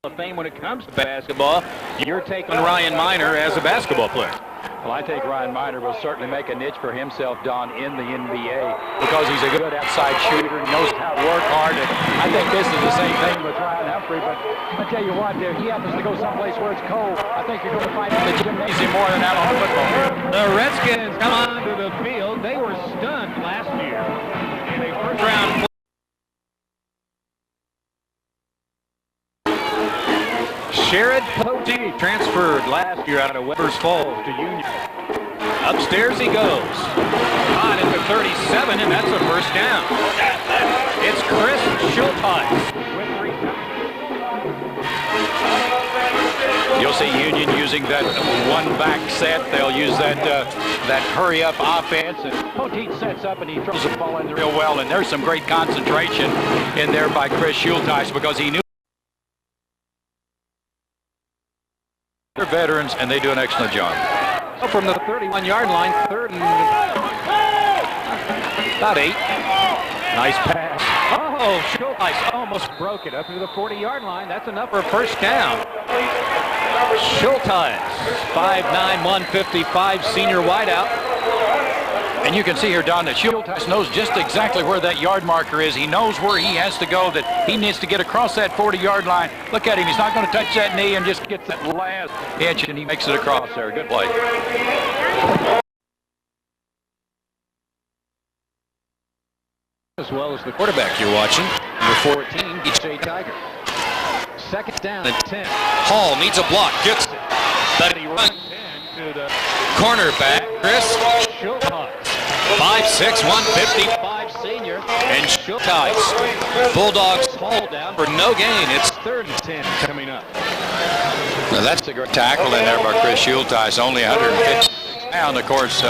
of Fame when it comes to basketball. Your take on Ryan Miner as a basketball player? Well, I think Ryan Miner will certainly make a niche for himself, Don, in the NBA because he's a good outside shooter, knows how to work hard. And I think this is the same thing with Ryan Humphrey, but I tell you what, if he happens to go someplace where it's cold, I think you're going to find him in the gymnasium more than out on the football field. The Redskins come onto the field. They were stunned last year in a first-round Sherrod Poteet transferred last year out of Weber's Falls to Union. Upstairs he goes. On at the 37, and that's a first down. It's Chris Schultheis. You'll see Union using that one-back set. They'll use that hurry-up offense. And Poteet sets up, and he throws the ball in real well. And there's some great concentration in there by Chris Schultheis because he knew they're veterans, and they do an excellent job. From the 31-yard line, third and about 8. Nice pass. Oh, Schultheis almost broke it up to the 40-yard line. That's enough for a first down. Schultheis, 5'9", 155, senior wideout. And you can see here, Don, that Schultheis knows just exactly where that yard marker is. He knows where he has to go, that he needs to get across that 40-yard line. Look at him. He's not going to touch that knee and just get that last inch, and he makes it across there. Good play. As well as the quarterback you're watching, number 14, DJ Tiger. Second down at 10. Hall needs a block, gets it. But he runs to the cornerback, Chris Schultheis. 5'6", 155 senior. and Schultheis. Bulldogs Hold down for no gain. It's third and 10 coming up. Now that's a great tackle in there by Chris Schultheis, only 150 pounds, of course,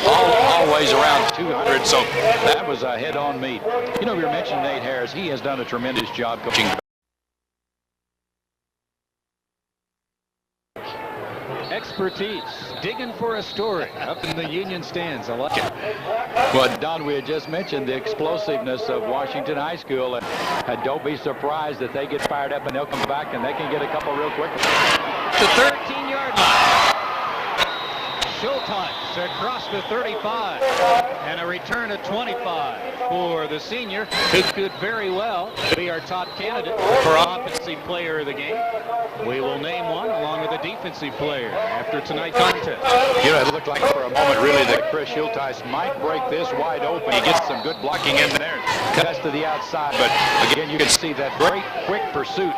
always around 200, so that was a head-on meet. You know, we were mentioning Nate Harris. He has done a tremendous job coaching. Expertise, digging for a story up in the Union stands. I like it. Well, Don, we had just mentioned the explosiveness of Washington High School, and don't be surprised that they get fired up and they'll come back and they can get a couple real quick. The 13-yard line. Schultheis across the 35, and a return of 25 for the senior, who could very well be our top candidate for offensive player of the game. We will name one along with a defensive player after tonight's contest. You know, it looked like for a moment really that Chris Schultheis might break this wide open. He gets some good blocking in there, cuts to the outside, but again, you can see that great quick pursuit.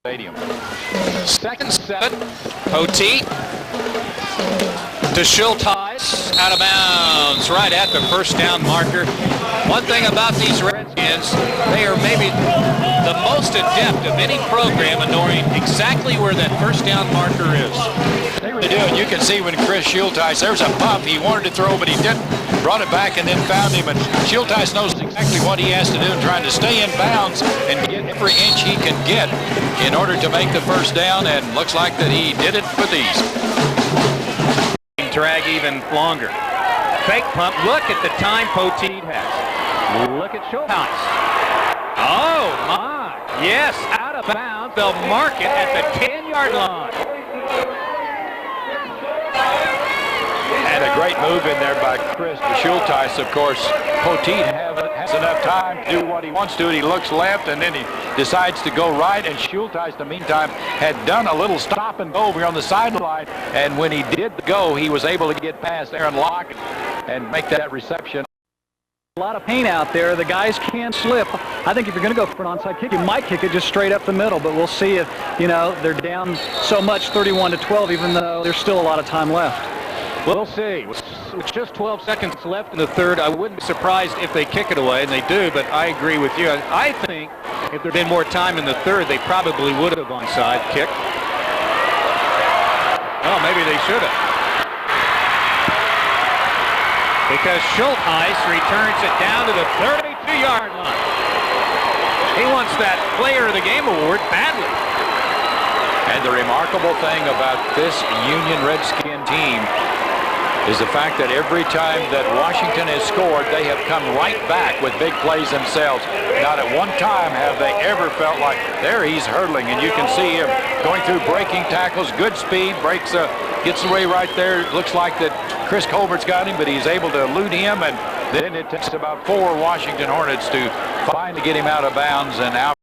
Stadium. second 7. Poteet to Schultheis, out of bounds, right at the first down marker. One thing about these Redskins, they are maybe the most adept of any program in knowing exactly where that first down marker is. They really do, and you can see when Chris Schultheis, there's a pump. He wanted to throw, but he didn't. Brought it back and then found him, and Schultheis knows exactly what he has to do in trying to stay in bounds and get every inch he can get in order to make the first down, and looks like that he did it with ease. Drag even longer. Fake pump. Look at the time Poteet has. Look at Schultheis. Oh, my. Yes, out of bounds. They'll mark it at the 10-yard line. And a great move in there by Chris Schultheis. Of course, Poteet has enough time to do what he wants to. He looks left, and then he decides to go right. And Schultheis, in the meantime, had done a little stop and go over on the sideline. And when he did go, he was able to get past Aaron Locke and make that reception. A lot of paint out there. The guys can slip. I think if you're going to go for an onside kick, you might kick it just straight up the middle. But we'll see if, you know, they're down so much, 31-12, even though there's still a lot of time left. We'll see. With just 12 seconds left in the third, I wouldn't be surprised if they kick it away, and they do, but I agree with you. I think if there'd been more time in the third, they probably would have onside kicked. Oh, maybe they should have. Because Schultheis returns it down to the 32-yard line. He wants that Player of the Game award badly. And the remarkable thing about this Union Redskin team is the fact that every time that Washington has scored, they have come right back with big plays themselves. Not at one time have they ever felt like, there he's hurdling, and you can see him going through breaking tackles, good speed, gets away right there. It looks like that Chris Colbert's got him, but he's able to elude him, and then it takes about 4 Washington Hornets to finally get him out of bounds and out.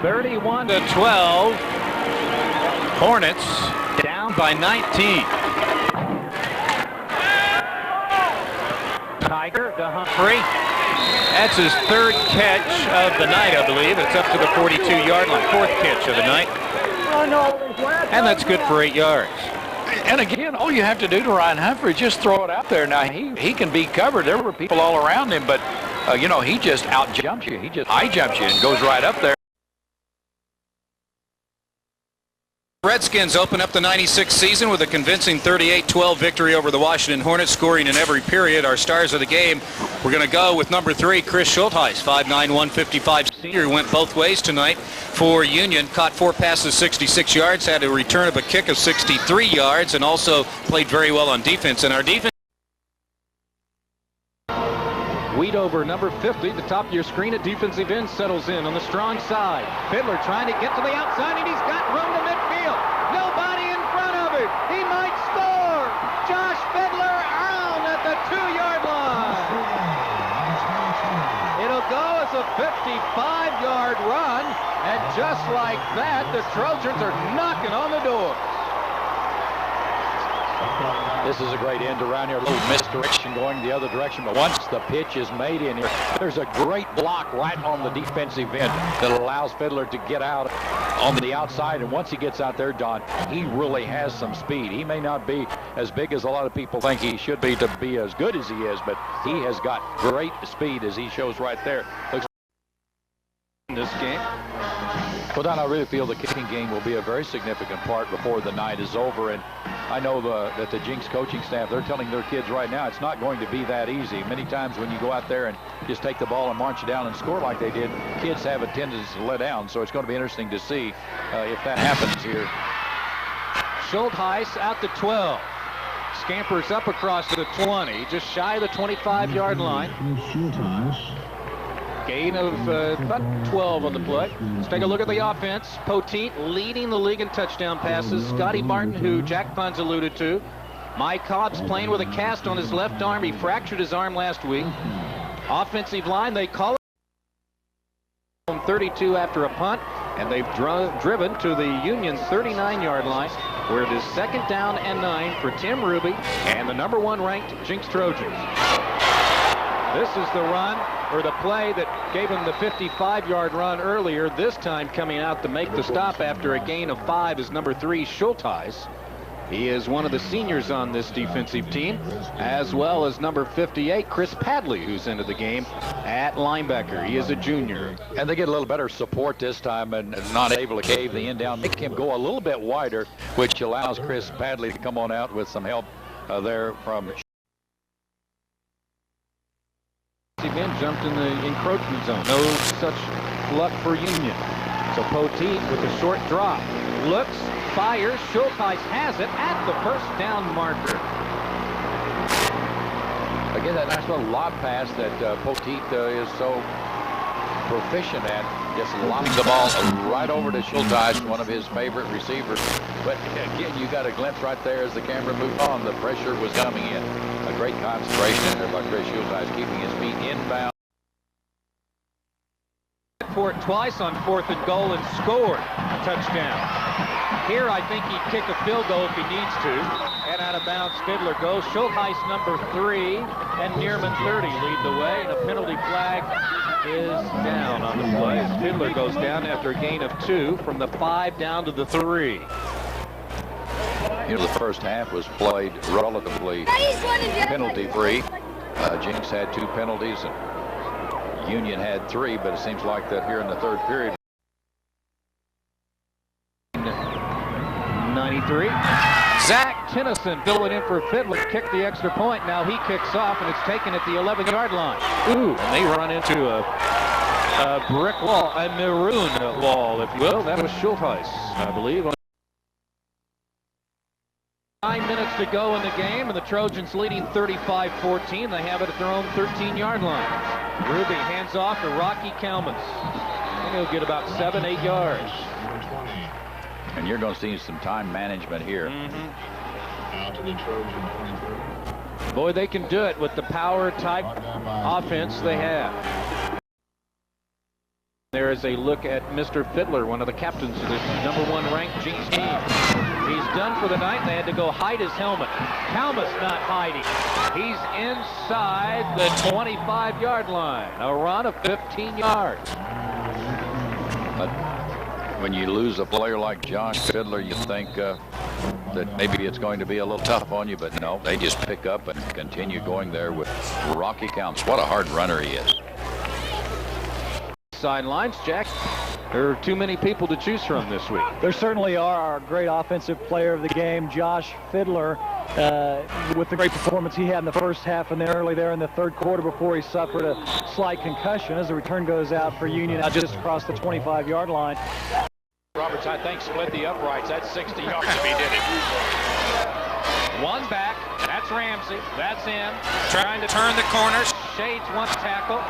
31-12. Hornets down by 19. Tiger to Humphrey. That's his 3rd catch of the night, I believe. It's up to the 42-yard line. 4th catch of the night. And that's good for 8 yards. And again, all you have to do to Ryan Humphrey is just throw it out there. Now, he can be covered. There were people all around him, but, you know, he just out-jumps you. He just high-jumps you and goes right up there. Redskins open up the 96 season with a convincing 38-12 victory over the Washington Hornets, scoring in every period. Our stars of the game, we're going to go with number 3, Chris Schultheis, 5'9", 155 senior, went both ways tonight for Union. Caught 4 passes, 66 yards, had a return of a kick of 63 yards, and also played very well on defense. And our defense... Weed over number 50, the top of your screen, a defensive end settles in on the strong side. Fiddler trying to get to the outside, and he's got room to midfield. Nobody in front of him. He might score. Josh Fiddler around at the 2-yard line. It'll go as a 55-yard run, and just like that, the Trojans are knocking on the door. This is a great end around here. A little misdirection going the other direction, but once the pitch is made in here, there's a great block right on the defensive end that allows Fiddler to get out on the outside. And once he gets out there, Don, he really has some speed. He may not be as big as a lot of people think he should be to be as good as he is, but he has got great speed, as he shows right there. Looks in this game. Well, Don, I really feel the kicking game will be a very significant part before the night is over. And I know that the Jinx coaching staff, they're telling their kids right now it's not going to be that easy. Many times when you go out there and just take the ball and march it down and score like they did, kids have a tendency to let down. So it's going to be interesting to see if that happens here. Schultheis out to 12. Scampers up across the 20, just shy of the 25-yard line. Gain of about 12 on the play. Let's take a look at the offense. Poteet leading the league in touchdown passes. Scotty Martin, who Jack Puns alluded to. Mike Cobb's playing with a cast on his left arm. He fractured his arm last week. Offensive line, they call it 32 after a punt, and they've driven to the Union's 39-yard line, where it is 2nd down and 9 for Tim Ruby and the number 1 ranked Jinx Trojans. This is the run, or the play that gave him the 55-yard run earlier. This time coming out to make the stop after a gain of 5 is number 3, Schultheis. He is one of the seniors on this defensive team, as well as number 58, Chris Padley, who's into the game at linebacker. He is a junior. And they get a little better support this time and not able to cave the end down, make him go a little bit wider, which allows Chris Padley to come on out with some help there from... Men jumped in the encroachment zone. No such luck for Union. So Poteet with a short drop. Looks, fires. Schultheis has it at the 1st down marker. Again, that nice little lob pass that Poteet is so proficient at. Just lobbing the ball right over to Schultheis, one of his favorite receivers. But again, you got a glimpse right there as the camera moved on. The pressure was coming in. A great concentration in there by Chris Schultheis, keeping his feet inbound. For it twice on 4th and goal and scored a touchdown. Here, I think he'd kick a field goal if he needs to. And out of bounds, Fiddler goes. Schultheis number 3 and Neerman 30 lead the way. And a penalty flag is down on the play. As Fiddler goes down after a gain of 2 from the 5 down to the 3. You know, the first half was played relatively penalty-free. Jinx had 2 penalties and Union had 3, but it seems like that here in the 3rd period. 93. Zach Tennyson filling in for Fiddler, kicked the extra point. Now he kicks off, and it's taken at the 11-yard line. Ooh, and they run into a brick wall, a maroon wall, if you will. That was Schultheis, I believe. to go in the game, and the Trojans leading 35-14. They have it at their own 13-yard line. Ruby hands off to Rocky Kalmus. He'll get about 7-8 yards. And you're going to see some time management here. Boy, they can do it with the power type offense they have. There is a look at Mr. Fiddler, one of the captains of this #1 ranked Jeans team. He's done for the night. They had to go hide his helmet. Kalmus not hiding. He's inside the 25-yard line. A run of 15 yards. But when you lose a player like Josh Fiddler, you think that maybe it's going to be a little tough on you, but no, they just pick up and continue going there with Rocky Kalmus. What a hard runner he is. Sidelines, Jack. There are too many people to choose from this week. There certainly are. Our great offensive player of the game, Josh Fiddler, with the great performance he had in the first half and then early there in the third quarter before he suffered a slight concussion as the return goes out for Union now just across the 25-yard line. Roberts, I think, split the uprights. That's 60 yards if he did it. One back. That's Ramsey. That's him. Trying to turn the corners. Shades one tackle.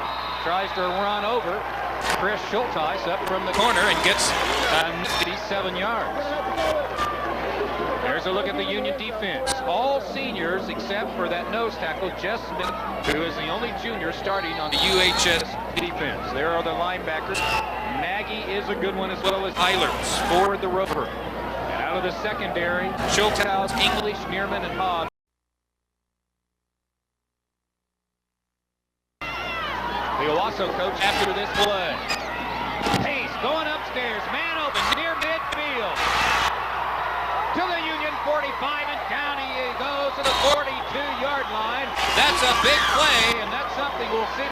Tries to run over Chris Schultheis up from the Corner and gets 57 yards. There's a look at the Union defense. All seniors except for that nose tackle, Jess Smith, who is the only junior starting on the UHS defense. There are the linebackers. Nagy is a good one, as well as Eilers for the Rover. And out of the secondary, Schultheis, English, Neerman, and Hobbs. The Owasso coach after this play. Pace going upstairs, man open near midfield. To the Union 45 and down he goes to the 42-yard line. That's a big play, And that's something we'll see.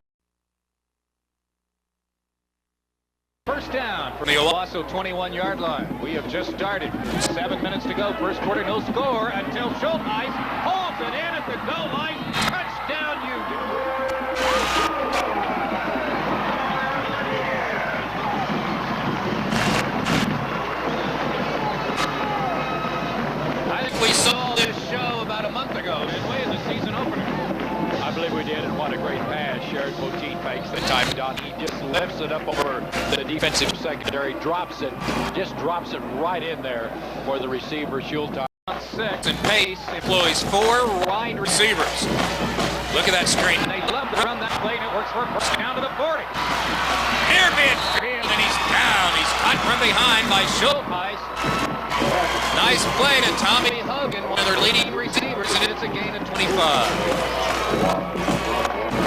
First down from the Owasso 21-yard line. We have just started. 7 minutes to go. First quarter, no score until Schultheis holds it in at the goal line. Touchdown Union. We saw this show about a month ago, didn't we, in the season opener? I believe we did, and what a great pass Sherrod Poteet makes the time down. He just lifts it up over the defensive secondary, just drops it right in there for the receiver, Schultheis. On 6, and Pace employs 4 wide receivers. Look at that screen. and they love to run that play, and it works for first down to the 40. Near midfield, and he's down. He's cut from behind by Schultheis. Nice play to Tommy Hogan, one of their leading receivers, and it's a gain of 25.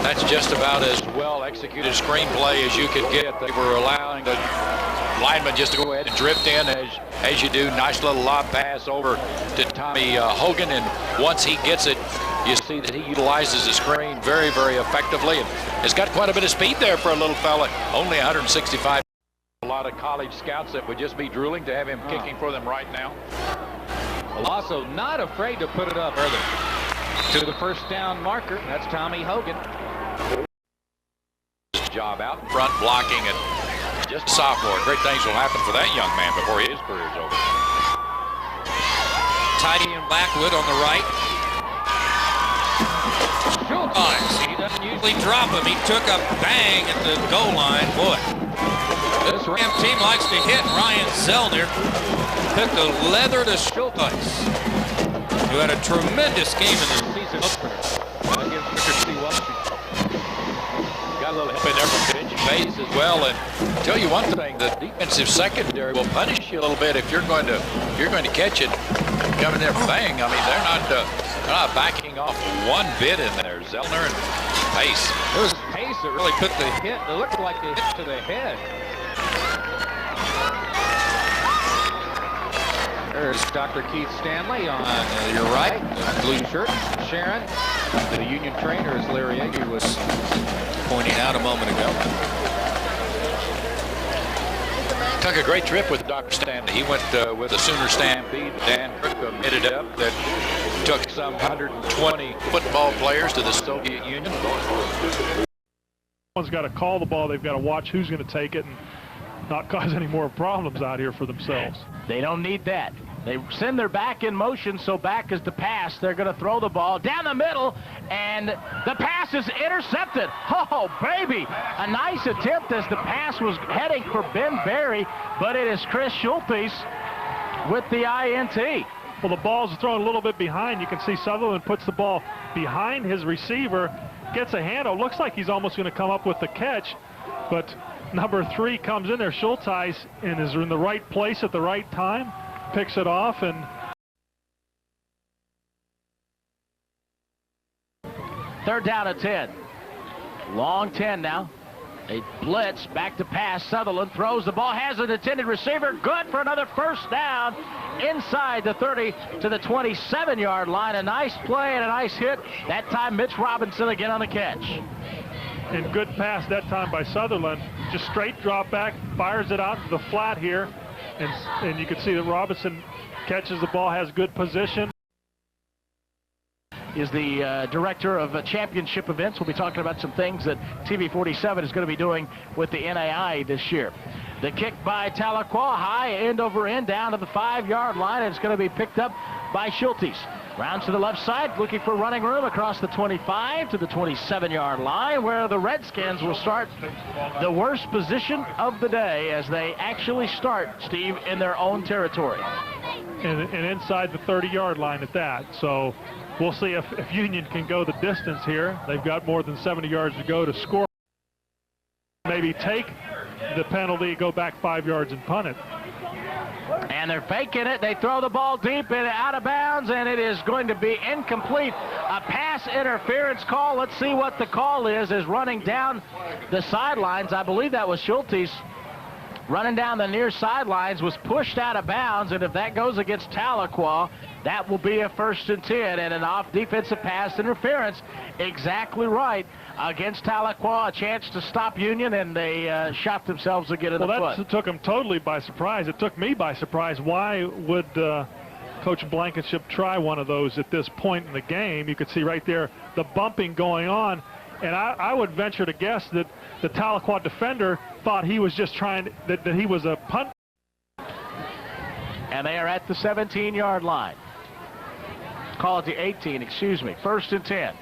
That's just about as well executed screenplay as you could get. They were allowing the lineman just to go ahead and drift in as you do. Nice little lob pass over to Tommy Hogan, and once he gets it, you see that he utilizes the screen very, very effectively, and has got quite a bit of speed there for a little fella. Only 165. A lot of college scouts that would just be drooling to have him kicking for them right now. Also not afraid to put it up further to the first down marker. That's Tommy Hogan. Job out in front, blocking, and just a sophomore. Great things will happen for that young man before his career's over. Tidy and Blackwood on the right. Schultheis, he doesn't usually drop him. He took a bang at the goal line. Boy, this Ram team likes to hit. Ryan Zellner took the leather to Schultheis, who had a tremendous game in the season opener against Mississippi Washington. Got a little help in there from Bench Bays as well, and I'll tell you one thing: the defensive secondary will punish you a little bit if you're going to catch it. Coming there, bang! I mean, they're not backing off one bit in there. Zellner and Pace. It was Pace that really took the hit. It looked like the hit to the head. There's Dr. Keith Stanley on your right, the blue shirt. Sharon, the Union trainer, as Larry Agee was Pointing out a moment ago. Took a great trip with Dr. Stanley. He went with the Sooner Stampede. Dan Kirkham headed up that took some 120 football players to the Soviet Union. Someone's got to call the ball. They've got to watch who's going to take it and not cause any more problems out here for themselves. They don't need that. They send their back in motion, so back is the pass. They're going to throw the ball down the middle, and the pass is intercepted. Oh, baby. A nice attempt as the pass was heading for Ben Berry, but it is Chris Schultheis with the INT. Well, the ball's thrown a little bit behind. You can see Sutherland puts the ball behind his receiver, gets a handle. Looks like he's almost going to come up with the catch, but number 3 comes in there, Schultheis, and is in the right place at the right time, picks it off, and third down at 10. Long 10 now. They blitz, back to pass. Sutherland throws the ball, has an intended receiver. Good for another first down inside the 30 to the 27-yard line. A nice play and a nice hit. That time, Mitch Robinson again on the catch. and good pass that time by Sutherland. Just straight drop back, fires it out to the flat here, and you can see that Robinson catches the ball, has good position. Is the director of championship events. We'll be talking about some things that TV 47 is going to be doing with the NAI this year. The kick by Tahlequah, high end over end down to the 5-yard line, and it's going to be picked up by Schultheis. Rounds to the left side, looking for running room across the 25 to the 27-yard line, where the Redskins will start the worst position of the day as they actually start, Steve, in their own territory. And inside the 30-yard line at that. So we'll see if Union can go the distance here. They've got more than 70 yards to go to score. Maybe take the penalty, go back 5 yards and punt it. And they're faking it. They throw the ball deep and out of bounds, and it is going to be incomplete. A pass interference call. Let's see what the call is running down the sidelines. I believe that was Schultheis running down the near sidelines, was pushed out of bounds, and if that goes against Tahlequah, that will be a 1st and 10 and an off defensive pass interference. Exactly right. Against Tahlequah, a chance to stop Union, and they shot themselves again in the foot. Well, that took them totally by surprise. It took me by surprise. Why would Coach Blankenship try one of those at this point in the game? You could see right there the bumping going on, and I would venture to guess that the Tahlequah defender thought he was just trying, that he was a punt. And they are at the 17-yard line. Call it the 18, excuse me. 1st and 10.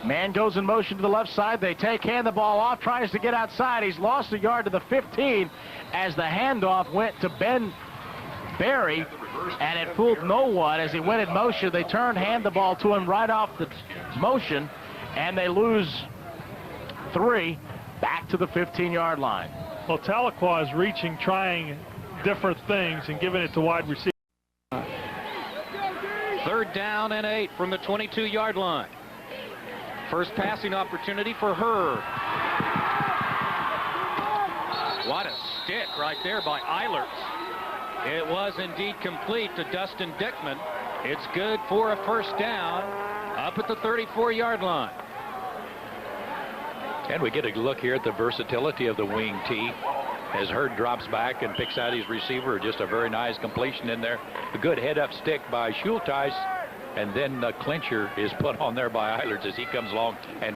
Man goes in motion to the left side. They hand the ball off, tries to get outside. He's lost a yard to the 15 as the handoff went to Ben Berry, and it fooled no one as he went in motion. They hand the ball to him right off the motion, and they lose 3 back to the 15-yard line. Well, Tahlequah is reaching, trying different things and giving it to wide receiver. 3rd down and 8 from the 22-yard line. First passing opportunity for her. What a stick right there by Eilert. It was indeed complete to Dustin Dickman. It's good for a 1st down up at the 34-yard line. And we get a look here at the versatility of the wing T as Hurd drops back and picks out his receiver. Just a very nice completion in there. A good head-up stick by Schultheis, and then the clincher is put on there by Eilert as he comes along. And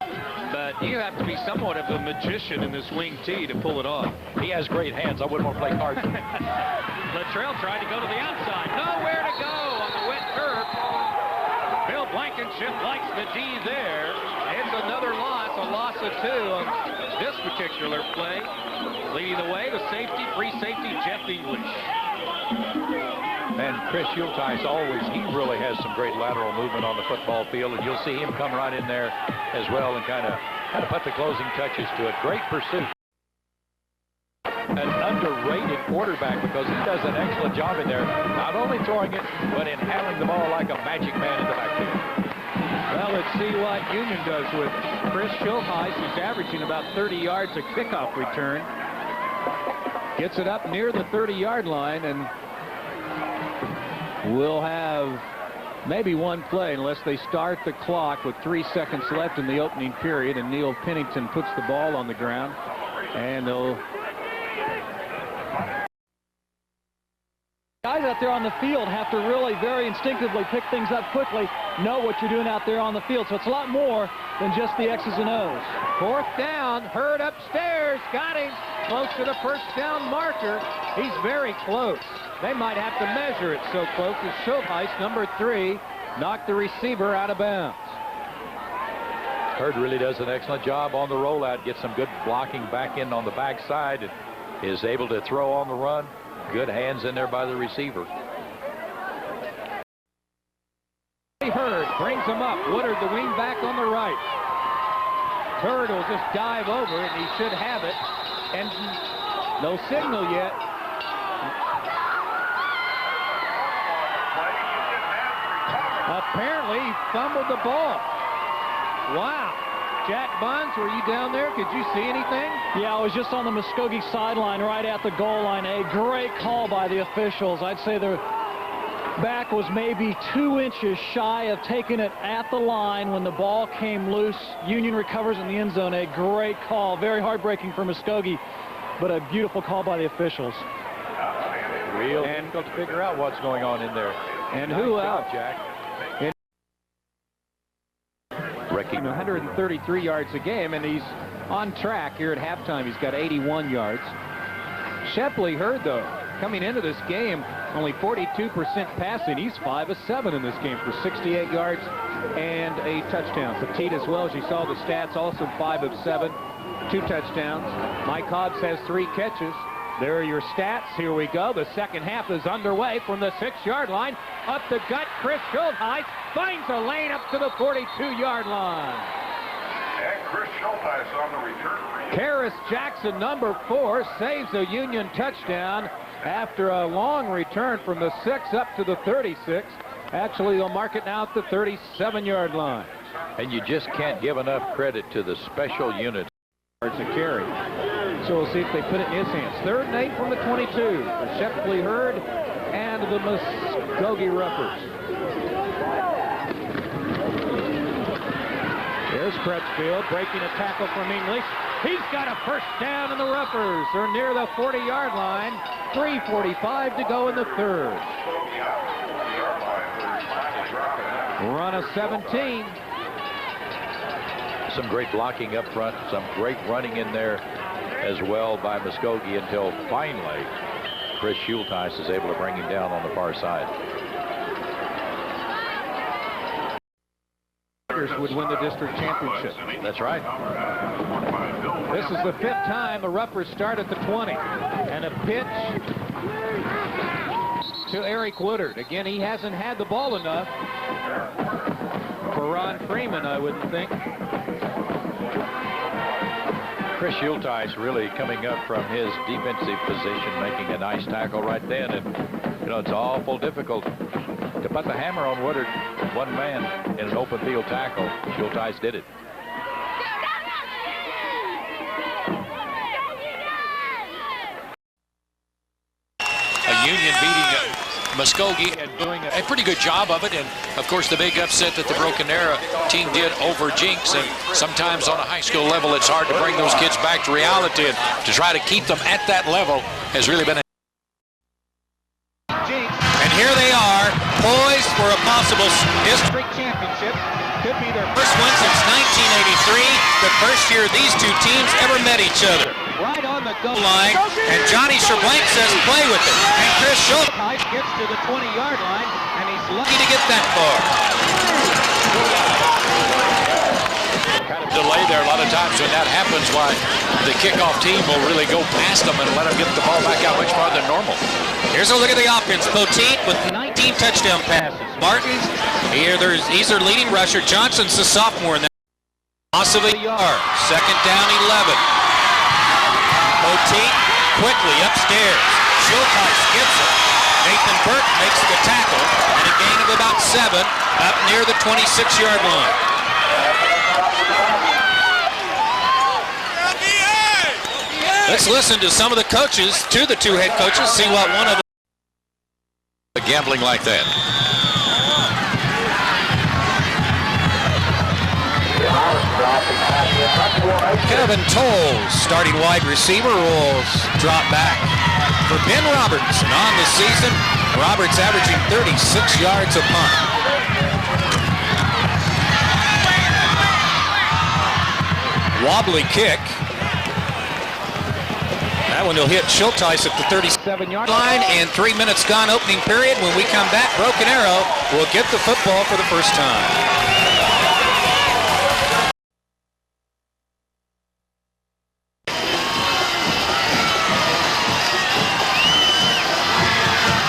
but you have to be somewhat of a magician in this wing T to pull it off. he has great hands. I wouldn't want to play cards. Latrell tried to go to the outside. Nowhere to go on the wet turf. Bill Blankenship likes the D there. It's another loss, a loss of 2 on this particular play. Leading the way, the safety, free safety, Jeff English. And Chris Schultheis he really has some great lateral movement on the football field, and you'll see him come right in there as well and kind of put the closing touches to it. Great pursuit. An underrated quarterback because he does an excellent job in there, not only throwing it, but in handling the ball like a magic man in the backfield. Well, let's see what Union does with Chris Schultheis, who's averaging about 30 yards a kickoff return. Gets it up near the 30-yard line, and we'll have maybe one play unless they start the clock with 3 seconds left in the opening period, and Neil Pennington puts the ball on the ground, and they'll... Guys, out there on the field have to really very instinctively pick things up quickly, know what you're doing out there on the field. So it's a lot more than just the X's and O's. 4th down, Hurd upstairs, got him close to the first down marker. He's very close. They might have to measure it, so close as Schultheis, number 3, knocked the receiver out of bounds. Hurd really does an excellent job on the rollout, gets some good blocking back in on the backside, and is able to throw on the run. Good hands in there by the receiver. Hurd brings him up. Woodard, the wing back on the right. Hurd will just dive over it, and he should have it. And no signal yet. Apparently, he fumbled the ball. Wow. Jack Bonds, were you down there? Could you see anything? Yeah, I was just on the Muskogee sideline right at the goal line. A great call by the officials. I'd say the back was maybe 2 inches shy of taking it at the line when the ball came loose. Union recovers in the end zone. A great call. Very heartbreaking for Muskogee, but a beautiful call by the officials. Real difficult to figure out what's going on in there. And who out, out? Jack? 133 yards a game, and he's on track here at halftime. He's got 81 yards. Shepley Hurd, though, coming into this game, only 42% passing. He's 5 of 7 in this game for 68 yards and a touchdown. Petit, as well as you saw the stats, also 5 of 7, 2 touchdowns. Mike Hobbs has 3 catches. There are your stats. Here we go. The second half is underway from the 6-yard line. Up the gut, Chris Schultheis finds a lane up to the 42-yard line. And Chris Schultheis on the return for you. Karis Jackson, number 4, saves a Union touchdown after a long return from the 6 up to the 36. Actually, they'll mark it now at the 37-yard line. And you just can't give enough credit to the special units. Yards a carry. So we'll see if they put it in his hands. 3rd and 8 from the 22 for Shepley Hurd and the Muskogee Ruffers. There's Crutchfield breaking a tackle from English. He's got a first down, and the Ruffers are near the 40-yard line. 3:45 to go in the 3rd. Run of 17. Some great blocking up front, some great running in there as well by Muskogee until finally Chris Schultheis is able to bring him down on the far side. Would win the district championship. That's right. This is the 5th time the Ruffers start at the 20. And a pitch to Eric Woodard. Again, he hasn't had the ball enough for Ron Freeman, I wouldn't think. Chris Schultheis really coming up from his defensive position, making a nice tackle right then. And, you know, it's awful difficult to put the hammer on Woodard, one man, in an open field tackle. Schultheis did it. A Union beating Muskogee and doing a pretty good job of it. And, of course, the big upset that the Broken Arrow team did over Jinx. And sometimes on a high school level, it's hard to bring those kids back to reality. And to try to keep them at that level has really been a... And here they are, poised for a possible district championship. Could be their first one since 1983, the first year these two teams ever met each other. Right on the goal line, and Johnny Scherblank says play with it. And Chris Schultheis gets to the 20-yard line, and he's lucky to get that far. Kind of delay there a lot of times when that happens, why the kickoff team will really go past them and let them get the ball back out much farther than normal. Here's a look at the offense. Poteet with 19 touchdown passes. Martin, he's their leading rusher. Johnson's the sophomore. And loss of a yard. 2nd down, 11. Poteet quickly upstairs. Schultheis gets it. Nathan Burke makes the tackle. And a gain of about 7 up near the 26-yard line. Let's listen to some of the coaches, to the 2 head coaches, see what one of them gambling like that. Kevin Tolles, starting wide receiver, will drop back for Ben Robertson on the season. Roberts averaging 36 yards a punt. Wobbly kick. That one will hit Schultheis at the 37-yard line, and 3 minutes gone opening period. When we come back, Broken Arrow will get the football for the first time.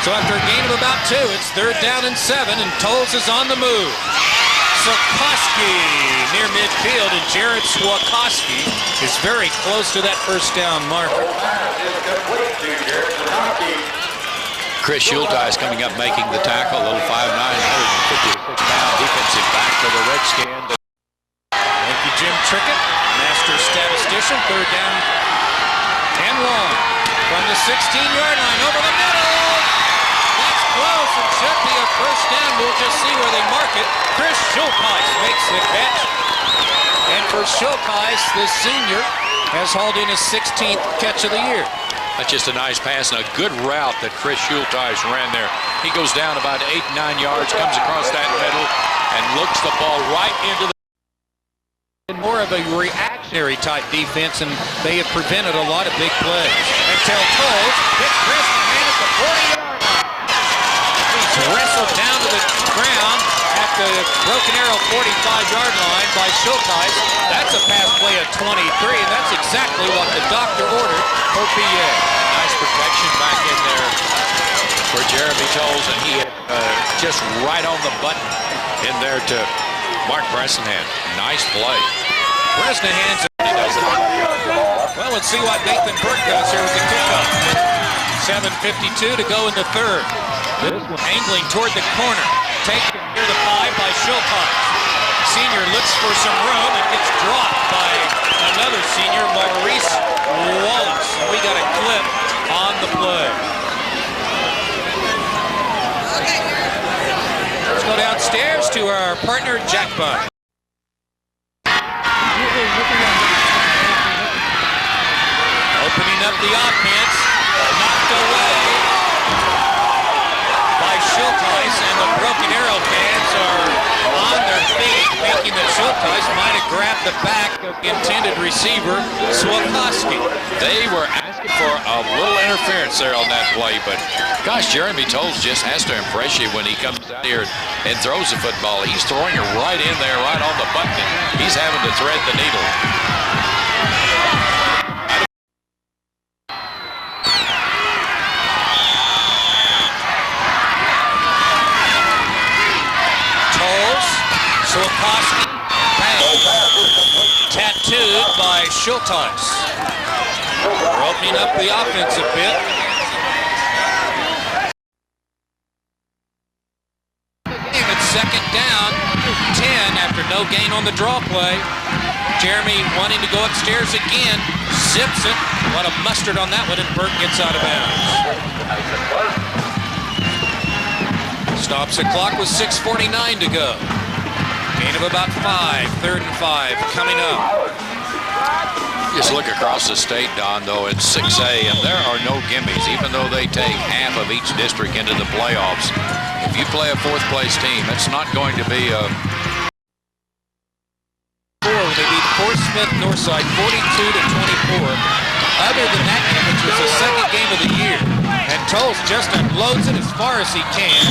So after a gain of about 2, it's 3rd down and 7, and Tolles is on the move. Sokoski near midfield, and Jared Swakowski is very close to that first down marker. Chris Schultheis coming up making the tackle, little 5'9", 156-pound defensive back for the Redskins. Thank you, Jim Trickett, master statistician. 3rd down and long from the 16-yard line over the middle. That's close and should be a first down. We'll just see where they mark it. Chris Schultheis makes the catch. And for Schultheis, the senior has hauled in his 16th catch of the year. That's just a nice pass and a good route that Chris Schultheis ran there. He goes down about 8-9 yards, comes across that middle, and looks the ball right into the... More of a reactionary type defense, and they have prevented a lot of big plays. Until Tolles hits Bresnahan at the 40-yard line. He's wrestled down to the ground at the Broken Arrow 45-yard line by Schultheis. That's a pass play at 23, and that's exactly what the doctor ordered for PA. Nice protection back in there for Jeremy Tolles, and he hit just right on the button in there to Mark Bresnahan. Nice play. Bresnahan's does it. Well, let's see what Nathan Burke does here with the kickoff. 7:52 to go in the 3rd. Angling toward the corner. Taken near the 5 by Schultheis. Senior looks for some room and gets dropped by another senior, Maurice Wallace. And we got a clip on the play. Let's go downstairs to our partner, Jack Buck. Opening up the offense, knocked away by Schultheis, and the Broken Arrow fans are on their feet, thinking that Schultheis might have grabbed the back of the intended receiver, Swakowski. They were asking for a little interference there on that play, but gosh, Jeremy Tolles just has to impress you when he comes out here and throws the football. He's throwing it right in there, right on the button. He's having to thread the needle. Swakowski, tattooed by Schultheis. We're opening up the offense a bit. Game at 2nd down, 10 after no gain on the draw play. Jeremy wanting to go upstairs again, zips it. A lot of mustard on that one, and Burke gets out of bounds. Stops the clock with 6:49 to go. Gain of about 5, 3rd and 5 coming up. Just look across the state, Don, though, it's 6A, and there are no gimmies, even though they take half of each district into the playoffs. If you play a 4th-place team, it's not going to be a... When they beat Fort Smith Northside 42-24. Other than that game, which was the 2nd game of the year, and Tolles just unloads it as far as he can.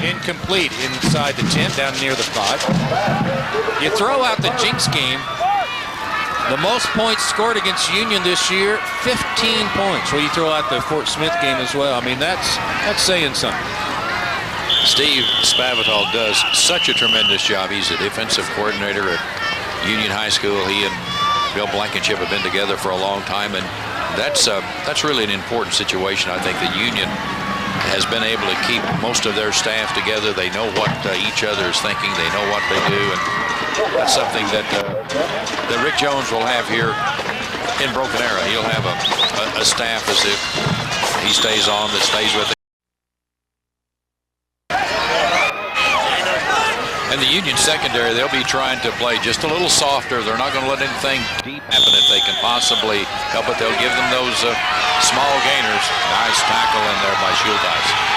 Incomplete inside the 10, down near the 5. You throw out the Jinx game, the most points scored against Union this year, 15 points. Well, you throw out the Fort Smith game as well. I mean, that's saying something. Steve Spavital does such a tremendous job. He's a defensive coordinator at Union High School. He and Bill Blankenship have been together for a long time, and that's really an important situation. I think that Union has been able to keep most of their staff together. They know what each other is thinking. They know what they do, and that's something that Rick Jones will have here in Broken Arrow. He'll have a staff as if he stays on that stays with it. And the Union secondary, they'll be trying to play just a little softer. They're not going to let anything deep happen if they can possibly help it. They'll give them those small gainers. Nice tackle in there by Schultheis.